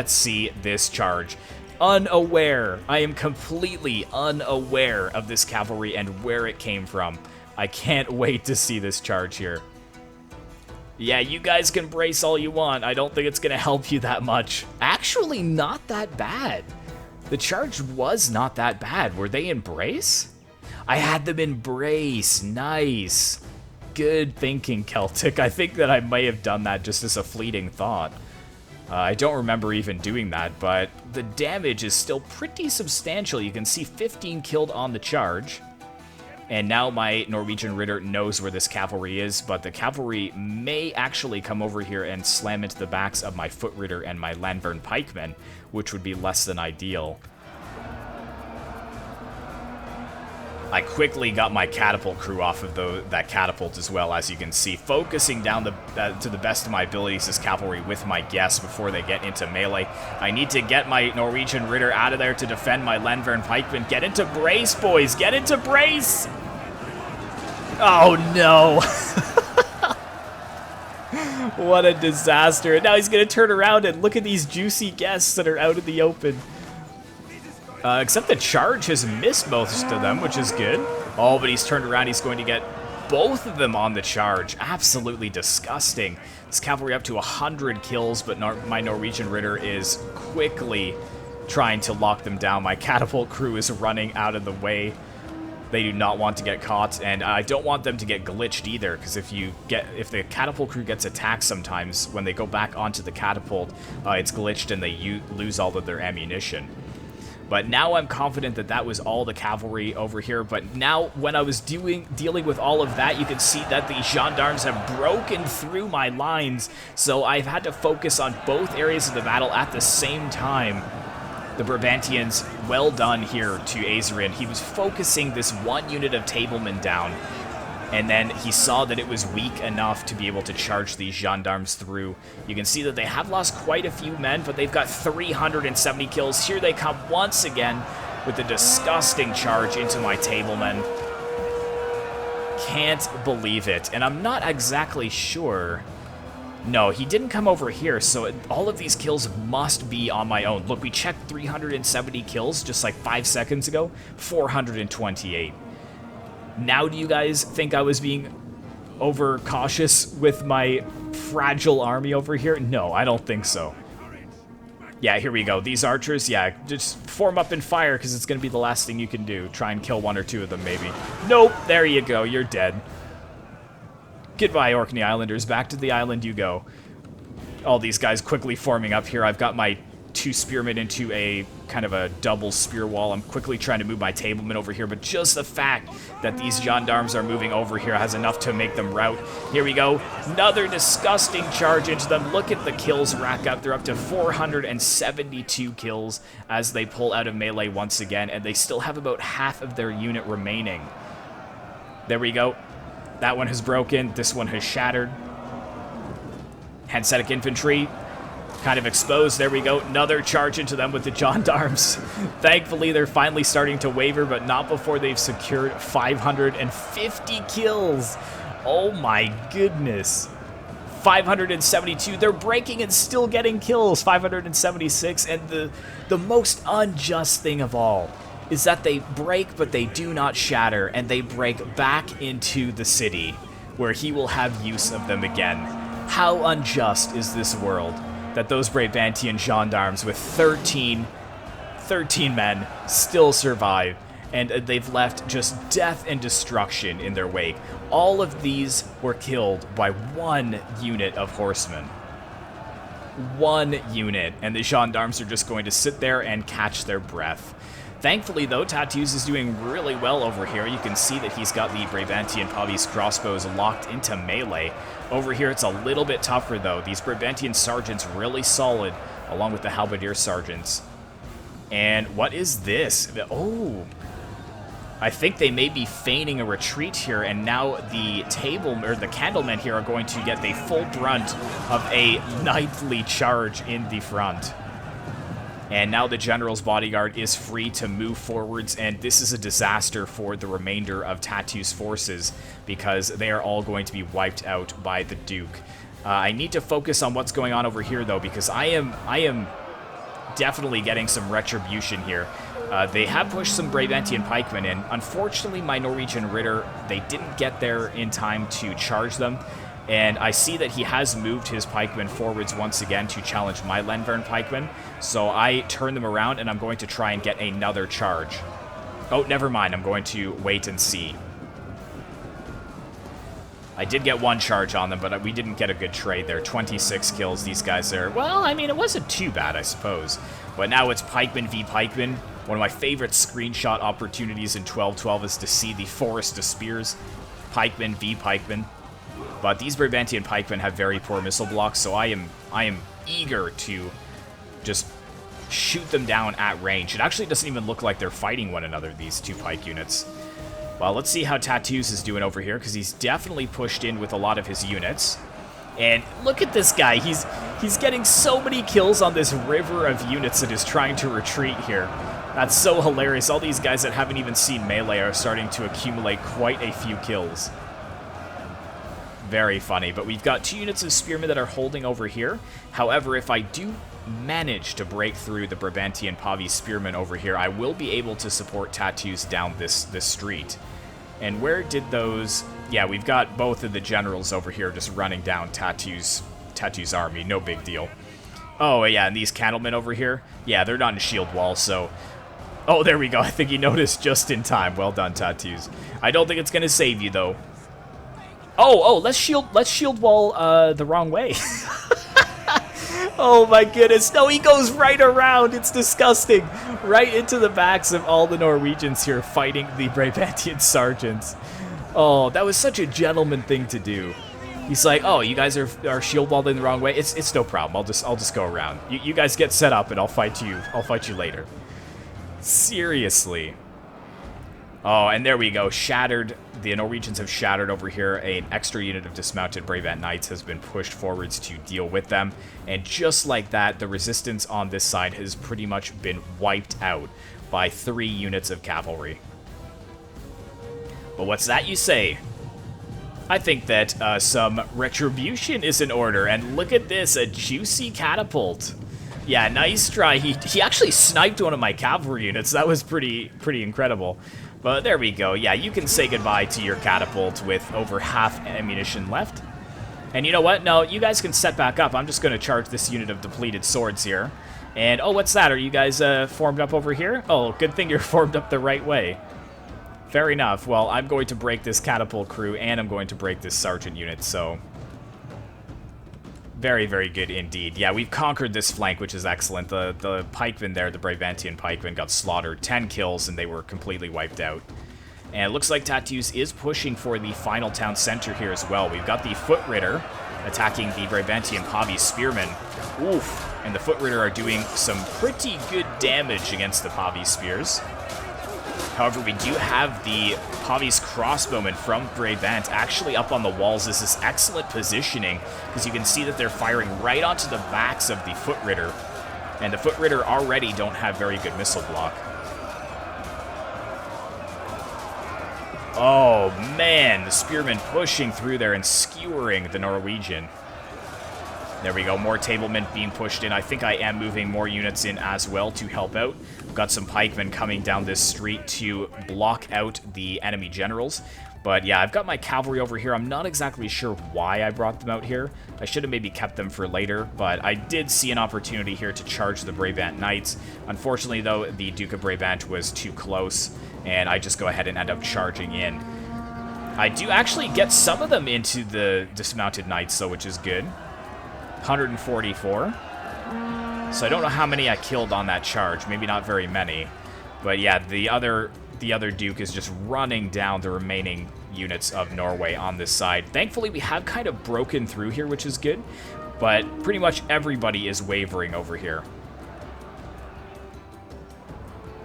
see this charge. Unaware. I am completely unaware of this cavalry and where it came from. I can't wait to see this charge here. Yeah, you guys can brace all you want. I don't think it's going to help you that much. Actually, not that bad. The charge was not that bad. Were they in brace? I had them in brace. Nice. Good thinking, Celtic. I think that I may have done that just as a fleeting thought. I don't remember even doing that, but the damage is still pretty substantial. You can see 15 killed on the charge. And now my Norwegian Ritter knows where this cavalry is, but the cavalry may actually come over here and slam into the backs of my Foot Ritter and my Landwehren pikemen, which would be less than ideal. I quickly got my catapult crew off of that catapult as well, as you can see, focusing down to the best of my abilities this cavalry with my guests before they get into melee. I need to get my Norwegian Ritter out of there to defend my Landwehren pikemen. Get into brace, boys! Get into brace! Oh, no! What a disaster. And now he's going to turn around and look at these juicy guests that are out in the open. Except the charge has missed most of them, which is good. Oh, but he's turned around. He's going to get both of them on the charge. Absolutely disgusting. This cavalry up to 100 kills, but my Norwegian Ritter is quickly trying to lock them down. My catapult crew is running out of the way. They do not want to get caught, and I don't want them to get glitched either, because if the catapult crew gets attacked sometimes, when they go back onto the catapult, it's glitched and they lose all of their ammunition. But now I'm confident that that was all the cavalry over here. But now, when I was dealing with all of that, you can see that the gendarmes have broken through my lines. So I've had to focus on both areas of the battle at the same time. The Brabantians, well done here to Azrien. He was focusing this one unit of Tablemen down, and then he saw that it was weak enough to be able to charge these gendarmes through. You can see that they have lost quite a few men, but they've got 370 kills. Here they come once again with a disgusting charge into my Tablemen. Can't believe it. And I'm not exactly sure. No, he didn't come over here, so all of these kills must be on my own. Look, we checked 370 kills just like 5 seconds ago. 428. Now do you guys think I was being overcautious with my fragile army over here? No, I don't think so. Yeah, here we go. These archers, yeah, just form up and fire, because it's going to be the last thing you can do. Try and kill one or two of them, maybe. Nope, there you go. You're dead. Goodbye, Orkney Islanders. Back to the island you go. All these guys quickly forming up here. I've got my 2 spearmen into a kind of a double spear wall. I'm quickly trying to move my Tablemen over here, but just the fact that these gendarmes are moving over here has enough to make them rout. Here we go. Another disgusting charge into them. Look at the kills rack up. They're up to 472 kills as they pull out of melee once again, and they still have about half of their unit remaining. There we go. That one has broken. This one has shattered. Hanseatic infantry kind of exposed. There we go. Another charge into them with the gendarmes. Thankfully, they're finally starting to waver, but not before they've secured 550 kills. Oh my goodness. 572. They're breaking and still getting kills. 576. And the most unjust thing of all is that they break, but they do not shatter, and they break back into the city, where he will have use of them again. How unjust is this world that those Brabantian gendarmes with 13 men still survive, and they've left just death and destruction in their wake. All of these were killed by one unit of horsemen. One unit, and the gendarmes are just going to sit there and catch their breath. Thankfully, though, Tattoos is doing really well over here. You can see that he's got the Brabantian Pavis crossbows locked into melee. Over here, it's a little bit tougher, though. These Brabantian sergeants really solid, along with the halberdier sergeants. And what is this? Oh, I think they may be feigning a retreat here, and now the candlemen here are going to get the full brunt of a knightly charge in the front. And now the general's bodyguard is free to move forwards, and this is a disaster for the remainder of Tattoo's forces because they are all going to be wiped out by the Duke. I need to focus on what's going on over here, though, because I am definitely getting some retribution here. They have pushed some Brabantian pikemen in. Unfortunately, my Norwegian Ritter, they didn't get there in time to charge them. And I see that he has moved his pikemen forwards once again to challenge my Lenvern pikemen. So I turn them around, and I'm going to try and get another charge. Oh, never mind. I'm going to wait and see. I did get one charge on them, but we didn't get a good trade there. 26 kills, these guys there. Well, I mean, it wasn't too bad, I suppose. But now it's pikeman v pikeman. One of my favorite screenshot opportunities in 12-12 is to see the forest of spears. Pikeman v pikeman. But these Brabantian pikemen have very poor missile blocks, so I am eager to just shoot them down at range. It actually doesn't even look like they're fighting one another, these two pike units. Well, let's see how Tattoos is doing over here, because he's definitely pushed in with a lot of his units. And look at this guy. He's getting so many kills on this river of units that is trying to retreat here. That's so hilarious. All these guys that haven't even seen melee are starting to accumulate quite a few kills. Very funny, but we've got two units of spearmen that are holding over here. However, if I do manage to break through the Brabantian Pavi spearmen over here, I will be able to support Tattoos down this street. And where did those... Yeah, we've got both of the generals over here just running down Tattoos' army. No big deal. Oh, yeah, and these candlemen over here? Yeah, they're not in shield wall, so... Oh, there we go. I think he noticed just in time. Well done, Tattoos. I don't think it's going to save you, though. Oh, let's shield wall the wrong way. Oh my goodness. No, he goes right around. It's disgusting. Right into the backs of all the Norwegians here fighting the Brabantian sergeants. Oh, that was such a gentleman thing to do. He's like, oh, you guys are shield walling the wrong way. It's no problem. I'll just go around. You guys get set up and I'll fight you later. Seriously. Oh, and there we go. Shattered. The Norwegians have shattered over here. An extra unit of dismounted Brabant Knights has been pushed forwards to deal with them. And just like that, the resistance on this side has pretty much been wiped out by 3 units of cavalry. But what's that you say? I think that some retribution is in order. And look at this, a juicy catapult. Yeah, nice try. He actually sniped one of my cavalry units. That was pretty incredible. But there we go. Yeah, you can say goodbye to your catapult with over half ammunition left. And you know what? No, you guys can set back up. I'm just going to charge this unit of depleted swords here. And, oh, what's that? Are you guys formed up over here? Oh, good thing you're formed up the right way. Fair enough. Well, I'm going to break this catapult crew, and I'm going to break this sergeant unit, so... Very, very good indeed. Yeah, we've conquered this flank, which is excellent. The pikemen there, the Brabantian pikemen, got slaughtered. 10 kills, and they were completely wiped out. And it looks like Tattoos is pushing for the final town center here as well. We've got the Foot Ritter attacking the Brabantian Pavi spearmen. Oof. And the Foot Ritter are doing some pretty good damage against the Pavi spears. However, we do have the Pavi's crossbowmen from Brabant actually up on the walls. This is excellent positioning, because you can see that they're firing right onto the backs of the Foot Ritter. And the Foot Ritter already don't have very good missile block. Oh, man, the Spearmen pushing through there and skewering the Norwegian. There we go, more tablemen being pushed in. I think I am moving more units in as well to help out. We've got some pikemen coming down this street to block out the enemy generals. But yeah, I've got my cavalry over here. I'm not exactly sure why I brought them out here. I should have maybe kept them for later, but I did see an opportunity here to charge the Brabant Knights. Unfortunately, though, the Duke of Brabant was too close, and I just go ahead and end up charging in. I do actually get some of them into the dismounted knights, though, which is good. 144. So I don't know how many I killed on that charge. Maybe not very many. But yeah, the other Duke is just running down the remaining units of Norway on this side. Thankfully, we have kind of broken through here, which is good. But pretty much everybody is wavering over here.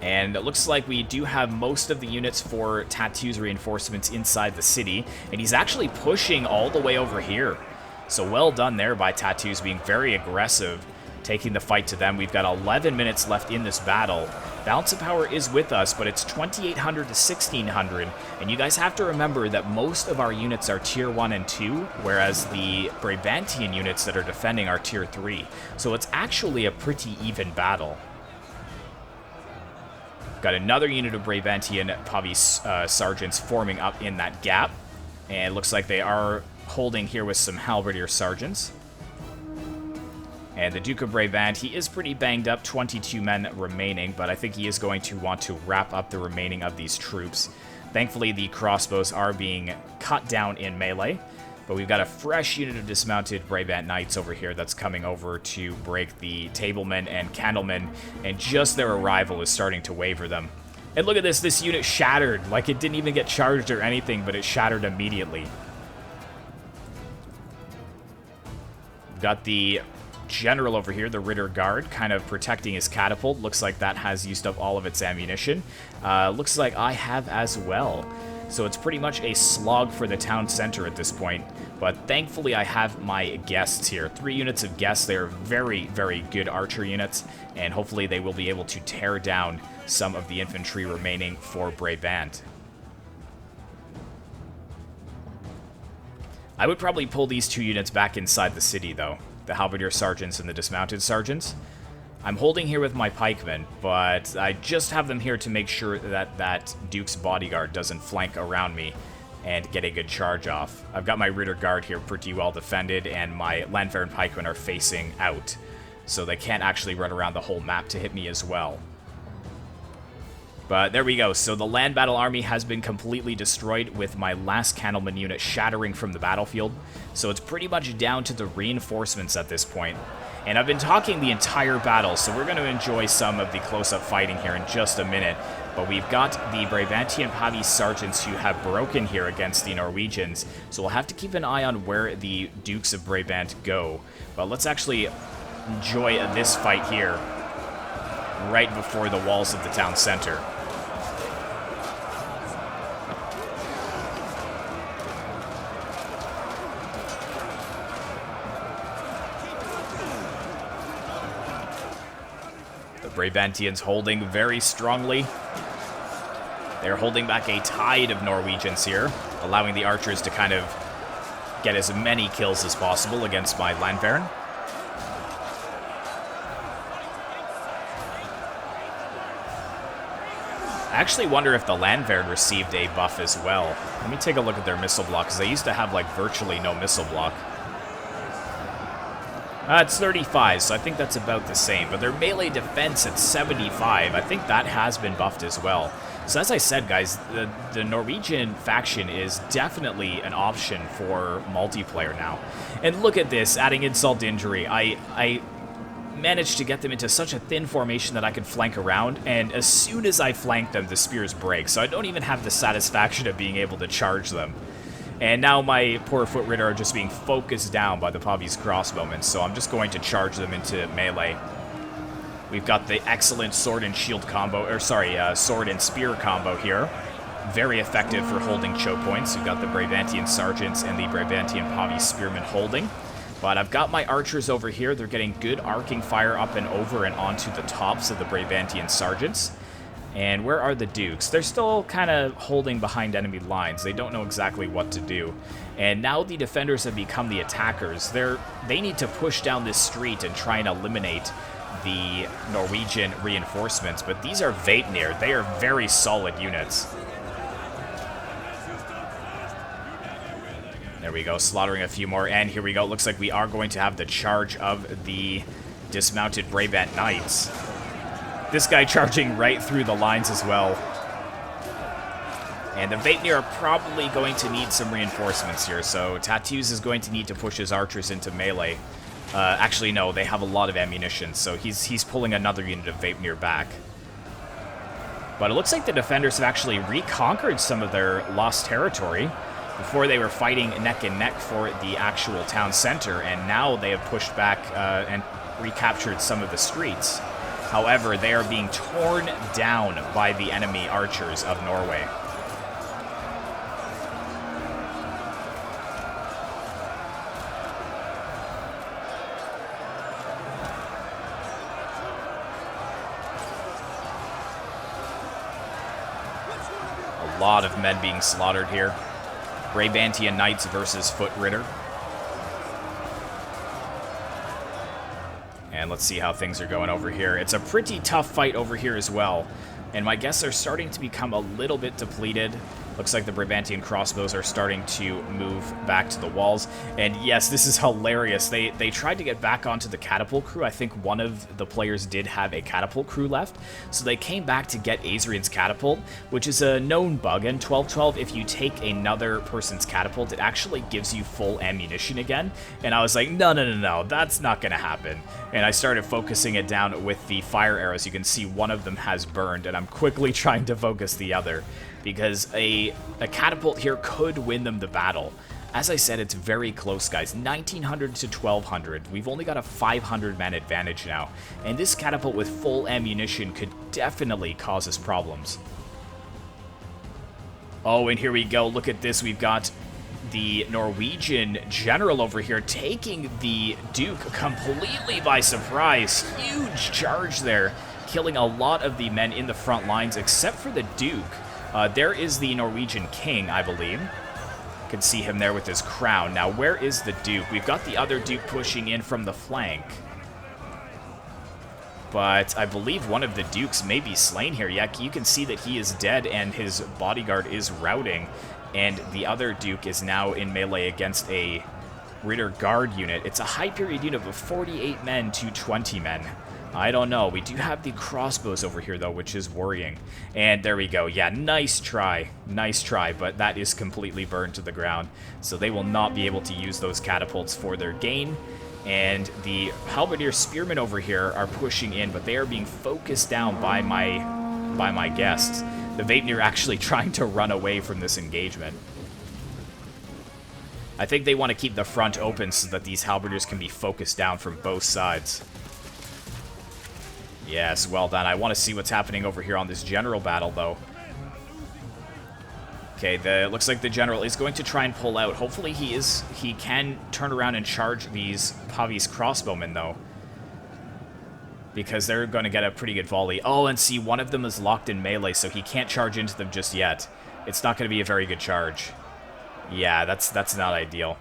And it looks like we do have most of the units for Tattoo's reinforcements inside the city. And he's actually pushing all the way over here. So well done there by Tattoos, being very aggressive, taking the fight to them. We've got 11 minutes left in this battle. Balance of power is with us, but it's 2,800 to 1,600. And you guys have to remember that most of our units are Tier 1 and 2, whereas the Brabantian units that are defending are Tier 3. So it's actually a pretty even battle. Got another unit of Brabantian Pavi sergeants forming up in that gap. And it looks like they are holding here with some halberdier sergeants. And the Duke of Brabant, he is pretty banged up, 22 men remaining, but I think he is going to want to wrap up the remaining of these troops. Thankfully, the crossbows are being cut down in melee, but we've got a fresh unit of dismounted Brabant Knights over here that's coming over to break the tablemen and candlemen, and just their arrival is starting to waver them. And look at this unit shattered, like it didn't even get charged or anything, but it shattered immediately. Got the general over here, the Ritter Guard, kind of protecting his catapult. Looks like that has used up all of its ammunition. Looks like I have as well. So it's pretty much a slog for the town center at this point. But thankfully I have my guests here. 3 units of guests. They are very, very good archer units. And hopefully they will be able to tear down some of the infantry remaining for Brabant. I would probably pull these 2 units back inside the city, though. The halberdier sergeants and the dismounted sergeants. I'm holding here with my pikemen, but I just have them here to make sure that that Duke's bodyguard doesn't flank around me and get a good charge off. I've got my Ritter Guard here pretty well defended, and my Landwehr pikemen are facing out, so they can't actually run around the whole map to hit me as well. But there we go. So the land battle army has been completely destroyed, with my last Candleman unit shattering from the battlefield. So it's pretty much down to the reinforcements at this point. And I've been talking the entire battle, so we're going to enjoy some of the close-up fighting here in just a minute. But we've got the Brabantian Pavi sergeants who have broken here against the Norwegians. So we'll have to keep an eye on where the Dukes of Brabant go. But let's actually enjoy this fight here right before the walls of the town center. Brabantians holding very strongly. They're holding back a tide of Norwegians here, allowing the archers to kind of get as many kills as possible against my Landwehr. I actually wonder if the Landwehr received a buff as well. Let me take a look at their missile block, because they used to have like virtually no missile block. It's 35, so I think that's about the same. But their melee defense at 75, I think that has been buffed as well. So as I said, guys, the Norwegian faction is definitely an option for multiplayer now. And look at this, adding insult to injury. I managed to get them into such a thin formation that I could flank around, and as soon as I flank them, the spears break. So I don't even have the satisfaction of being able to charge them. And now my poor Foot Ritter are just being focused down by the Pavi's crossbowmen, so I'm just going to charge them into melee. We've got the excellent sword and shield combo, or sorry, sword and spear combo here. Very effective for holding choke points. We've got the Brabantian Sergeants and the Brabantian Pavi Spearmen holding. But I've got my archers over here. They're getting good arcing fire up and over and onto the tops of the Brabantian Sergeants. And where are the Dukes? They're still kind of holding behind enemy lines. They don't know exactly what to do. And now the defenders have become the attackers. They need to push down this street and try and eliminate the Norwegian reinforcements. But these are Vaetnir. They are very solid units. There we go, slaughtering a few more, and here we go. Looks like we are going to have the charge of the dismounted Brabant Knights. This guy charging right through the lines as well. And the Vaetnir are probably going to need some reinforcements here, so Tattoos is going to need to push his archers into melee. Actually, no, they have a lot of ammunition, so he's pulling another unit of Vaetnir back. But it looks like the defenders have actually reconquered some of their lost territory. Before they were fighting neck and neck for the actual town center, and now they have pushed back and recaptured some of the streets. However, they are being torn down by the enemy archers of Norway. A lot of men being slaughtered here. Brabantian Knights versus Foot Ritter. And let's see how things are going over here. It's a pretty tough fight over here as well. And my guests are starting to become a little bit depleted. Looks like the Brabantian crossbows are starting to move back to the walls. And yes, this is hilarious. They tried to get back onto the catapult crew. I think one of the players did have a catapult crew left. So they came back to get Azrien's catapult, which is a known bug. In 12.12, if you take another person's catapult, it actually gives you full ammunition again. And I was like, no, that's not going to happen. And I started focusing it down with the fire arrows. You can see one of them has burned, and I'm quickly trying to focus the other, because a catapult here could win them the battle. As I said, it's very close, guys. 1,900 to 1,200. We've only got a 500-man advantage now, and this catapult with full ammunition could definitely cause us problems. Oh, and here we go. Look at this. We've got the Norwegian general over here taking the Duke completely by surprise. Huge charge there, killing a lot of the men in the front lines except for the Duke. There is the Norwegian king, I believe. You can see him there with his crown. Now, where is the Duke? We've got the other Duke pushing in from the flank. But I believe one of the Dukes may be slain here. Yeah, you can see that he is dead and his bodyguard is routing. And the other Duke is now in melee against a Ritter Guard unit. It's a high period unit of 48 men to 20 men. I don't know. We do have the crossbows over here, though, which is worrying. And there we go. Yeah, nice try. Nice try, but that is completely burned to the ground. So they will not be able to use those catapults for their gain. And the Halberdier Spearmen over here are pushing in, but they are being focused down by my guests. The Vaetnir actually trying to run away from this engagement. I think they want to keep the front open so that these Halberdiers can be focused down from both sides. Yes, well done. I want to see what's happening over here on this general battle, though. Okay, it looks like the general is going to try and pull out. Hopefully he can turn around and charge these Pavi's crossbowmen, though, because they're going to get a pretty good volley. Oh, and see, one of them is locked in melee, so he can't charge into them just yet. It's not going to be a very good charge. Yeah, that's not ideal.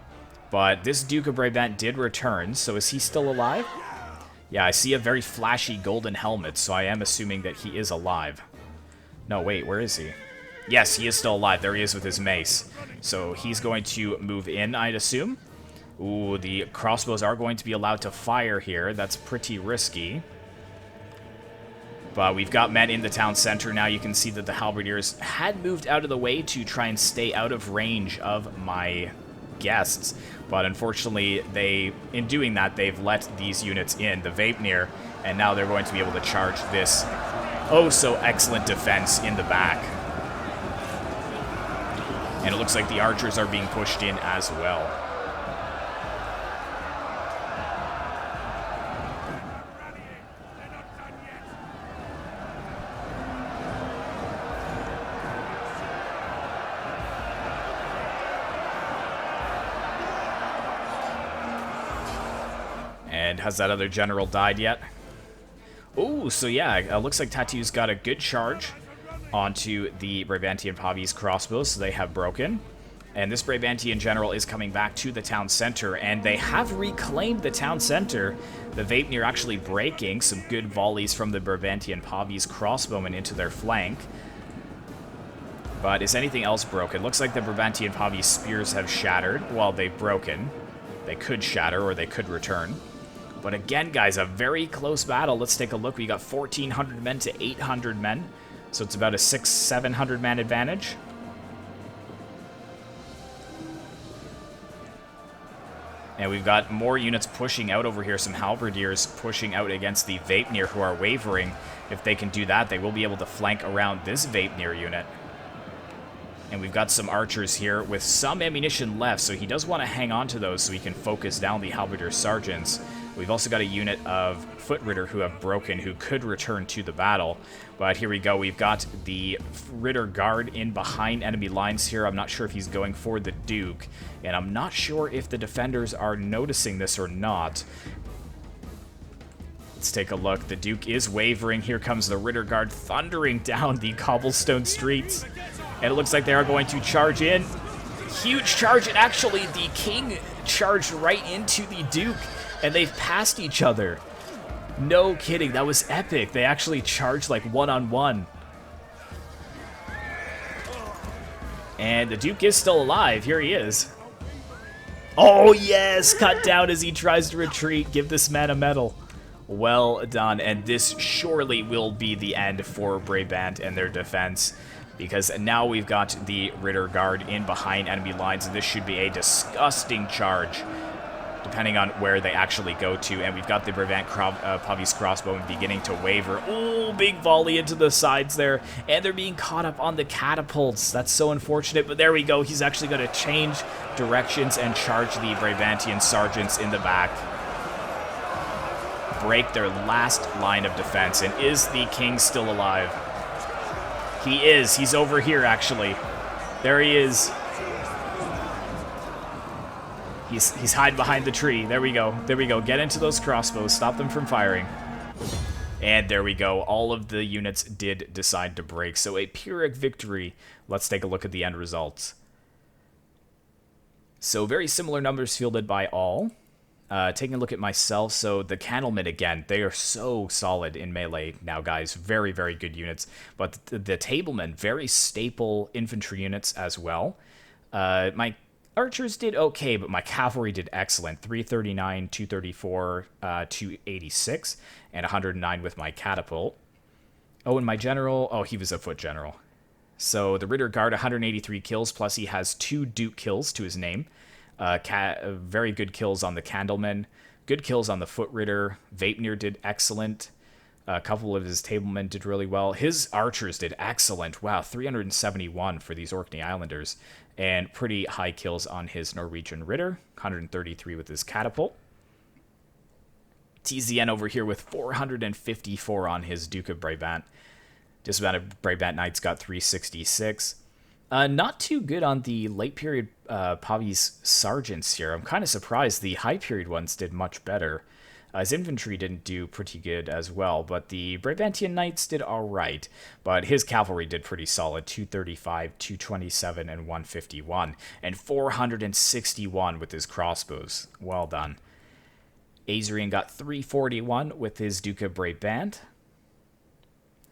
But this Duke of Brabant did return, so is he still alive? Yeah, I see a very flashy golden helmet, so I am assuming that he is alive. No, wait, where is he? Yes, he is still alive. There he is with his mace. So he's going to move in, I'd assume. Ooh, the crossbows are going to be allowed to fire here. That's pretty risky. But we've got men in the town center now. You can see that the Halberdiers had moved out of the way to try and stay out of range of my guests. But unfortunately, in doing that, they've let these units in, the Vaetnir, and now they're going to be able to charge this oh-so excellent defense in the back. And it looks like the archers are being pushed in as well. And has that other general died yet? Oh, so yeah, it looks like Tattoo's got a good charge onto the Brabantian Pavi's crossbows, so they have broken. And this Brabantian general is coming back to the town center, and they have reclaimed the town center. The Vapnir actually breaking some good volleys from the Brabantian Pavi's crossbowmen into their flank. But is anything else broken? Looks like the Brabantian Pavi's spears have shattered. Well, they've broken. They could shatter or they could return. But again, guys, a very close battle. Let's take a look. We got 1,400 men to 800 men. So it's about a 600-700 man advantage. And we've got more units pushing out over here. Some halberdiers pushing out against the Vapnir who are wavering. If they can do that, they will be able to flank around this Vapnir unit. And we've got some archers here with some ammunition left, so he does want to hang on to those so he can focus down the halberdier sergeants. We've also got a unit of foot ritter who have broken, who could return to the battle. But here we go. We've got the ritter guard in behind enemy lines here. I'm not sure if he's going for the Duke, and I'm not sure if the defenders are noticing this or not. Let's take a look. The Duke is wavering. Here comes the ritter guard thundering down the cobblestone streets. And it looks like they are going to charge in. Huge charge, and actually the king charged right into the Duke, and they've passed each other. No kidding, that was epic. They actually charged like one-on-one. And the Duke is still alive. Here he is. Oh yes, cut down as he tries to retreat. Give this man a medal. Well done, and this surely will be the end for Brabant and their defense, because now we've got the Ritter Guard in behind enemy lines, and this should be a disgusting charge, depending on where they actually go to. And we've got the Brabant Pavi's crossbow beginning to waver. Oh, big volley into the sides there, and they're being caught up on the catapults. That's so unfortunate, but there we go. He's actually going to change directions and charge the Brabantian sergeants in the back. Break their last line of defense. And is the king still alive? He is. He's over here, actually. There he is. He's hiding behind the tree. There we go. There we go. Get into those crossbows. Stop them from firing. And there we go. All of the units did decide to break. So a Pyrrhic victory. Let's take a look at the end results. So very similar numbers fielded by all. Taking a look at myself, so the Candlemen, again, they are so solid in melee now, guys. Very, very good units. But the Tablemen, very staple infantry units as well. My archers did okay, but my cavalry did excellent. 339, 234, 286, and 109 with my catapult. Oh, and my general, oh, he was a foot general. So the Ritter Guard, 183 kills, plus he has 2 Duke kills to his name. Very good kills on the Candlemen. Good kills on the Foot Ritter. Vapnir did excellent. A couple of his Tablemen did really well. His archers did excellent. Wow, 371 for these Orkney Islanders. And pretty high kills on his Norwegian Ritter. 133 with his catapult. TZN over here with 454 on his Duke of Brabant. Dismounted Brabant Knights got 366. Not too good on the late period Pavi's sergeants here. I'm kind of surprised the high period ones did much better. His infantry didn't do pretty good as well, but the Brabantian Knights did alright. But his cavalry did pretty solid, 235, 227, and 151. And 461 with his crossbows. Well done. Azrien got 341 with his Duke of Brabant.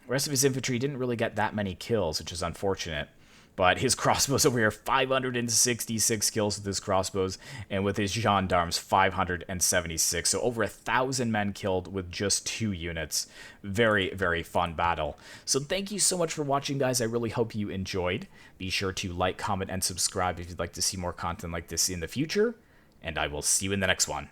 The rest of his infantry didn't really get that many kills, which is unfortunate. But his crossbows over here, 566 kills with his crossbows, and with his gendarmes, 576. So over 1,000 men killed with just 2 units. Very, very fun battle. So thank you so much for watching, guys. I really hope you enjoyed. Be sure to like, comment, and subscribe if you'd like to see more content like this in the future. And I will see you in the next one.